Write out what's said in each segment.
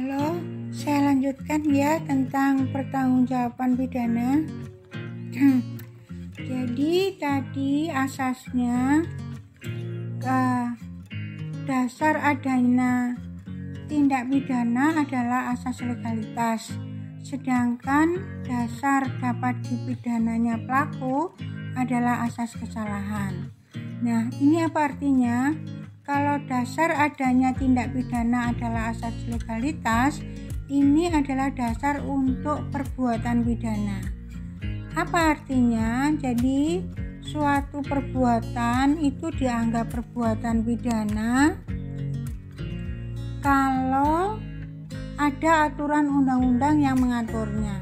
Halo, saya lanjutkan ya tentang pertanggungjawaban pidana. Jadi tadi asasnya dasar adanya tindak pidana adalah asas legalitas, sedangkan dasar dapat dipidananya pelaku adalah asas kesalahan. Nah, ini apa artinya? Kalau dasar adanya tindak pidana adalah asas legalitas, ini adalah dasar untuk perbuatan pidana. Apa artinya? Jadi suatu perbuatan itu dianggap perbuatan pidana kalau ada aturan undang-undang yang mengaturnya.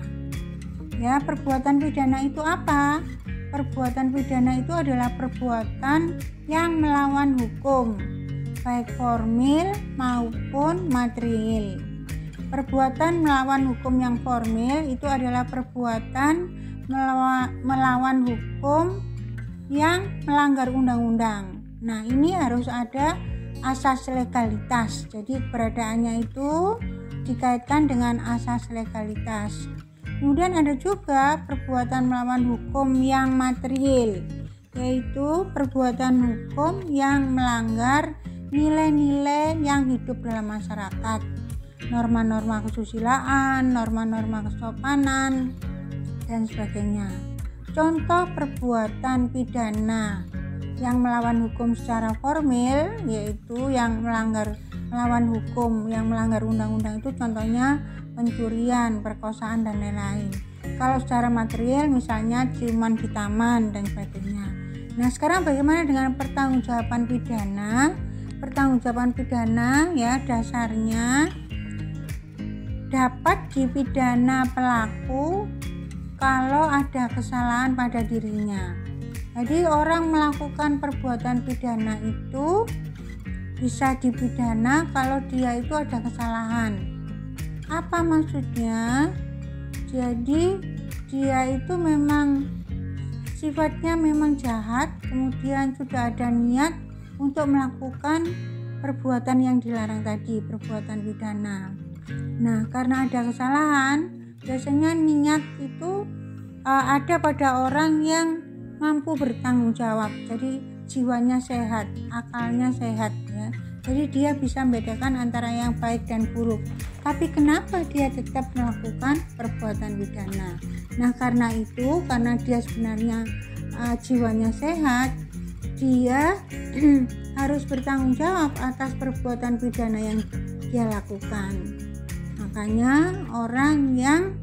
Ya, perbuatan pidana itu apa? Perbuatan pidana itu adalah perbuatan yang melawan hukum, baik formil maupun material. Perbuatan melawan hukum yang formil itu adalah perbuatan melawan hukum yang melanggar undang-undang. Nah, ini harus ada asas legalitas. Jadi keberadaannya itu dikaitkan dengan asas legalitas. Kemudian ada juga perbuatan melawan hukum yang material, yaitu perbuatan hukum yang melanggar nilai-nilai yang hidup dalam masyarakat, norma-norma kesusilaan, norma-norma kesopanan, dan sebagainya. Contoh perbuatan pidana yang melawan hukum secara formil, yaitu yang melawan hukum yang melanggar undang-undang itu contohnya pencurian, perkosaan, dan lain-lain. Kalau secara material misalnya ciuman di taman dan sebagainya. Nah, sekarang bagaimana dengan pertanggungjawaban pidana? Pertanggungjawaban pidana ya dasarnya dapat dipidana pelaku kalau ada kesalahan pada dirinya. Jadi orang melakukan perbuatan pidana itu bisa dipidana kalau dia itu ada kesalahan. Apa maksudnya? Jadi dia itu memang sifatnya memang jahat, kemudian sudah ada niat untuk melakukan perbuatan yang dilarang tadi, perbuatan pidana. Nah, karena ada kesalahan, biasanya niat itu ada pada orang yang mampu bertanggung jawab. Jadi jiwanya sehat, akalnya sehat ya. Jadi dia bisa membedakan antara yang baik dan buruk. Tapi kenapa dia tetap melakukan perbuatan pidana? Nah, karena itu, karena dia sebenarnya jiwanya sehat, dia harus bertanggung jawab atas perbuatan pidana yang dia lakukan. Makanya orang yang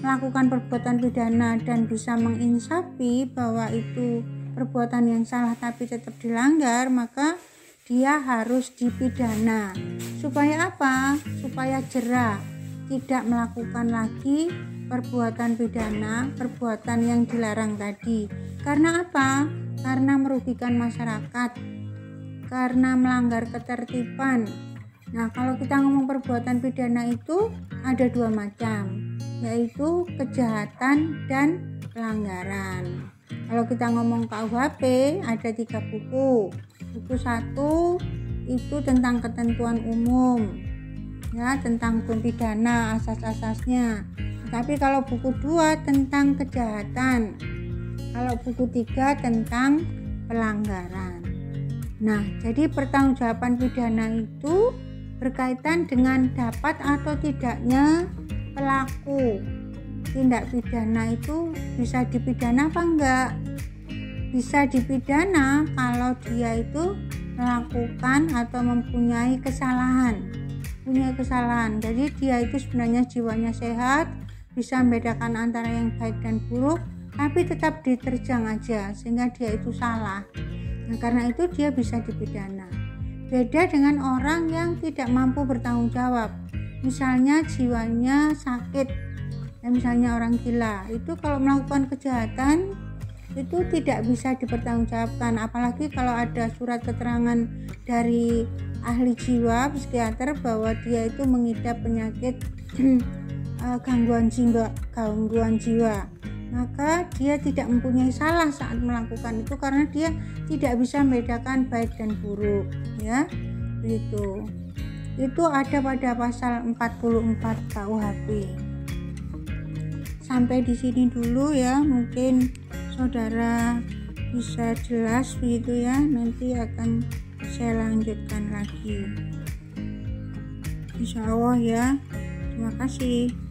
melakukan perbuatan pidana dan bisa menginsafi bahwa itu perbuatan yang salah tapi tetap dilanggar, maka dia harus dipidana. Supaya apa? Supaya jera, tidak melakukan lagi perbuatan pidana, perbuatan yang dilarang tadi. Karena apa? Karena merugikan masyarakat, karena melanggar ketertiban. Nah, kalau kita ngomong perbuatan pidana itu ada dua macam, yaitu kejahatan dan pelanggaran. Kalau kita ngomong KUHP ada 3 buku. Buku 1 itu tentang ketentuan umum, ya, tentang hukum pidana, asas-asasnya. Tapi kalau buku 2 tentang kejahatan, kalau buku 3 tentang pelanggaran. Nah, jadi pertanggungjawaban pidana itu berkaitan dengan dapat atau tidaknya pelaku tindak pidana itu bisa dipidana apa enggak. Bisa dipidana kalau dia itu melakukan atau mempunyai kesalahan. Jadi dia itu sebenarnya jiwanya sehat, bisa membedakan antara yang baik dan buruk, tapi tetap diterjang aja sehingga dia itu salah. Nah, karena itu dia bisa dipidana. Beda dengan orang yang tidak mampu bertanggung jawab. Misalnya jiwanya sakit, misalnya orang gila, itu kalau melakukan kejahatan itu tidak bisa dipertanggungjawabkan, apalagi kalau ada surat keterangan dari ahli jiwa, psikiater, bahwa dia itu mengidap penyakit gangguan jiwa, maka dia tidak mempunyai salah saat melakukan itu karena dia tidak bisa membedakan baik dan buruk, ya, begitu. Itu ada pada pasal 44 KUHP. Sampai di sini dulu ya, mungkin saudara bisa jelas begitu ya. Nanti akan saya lanjutkan lagi, insya Allah ya. Terima kasih.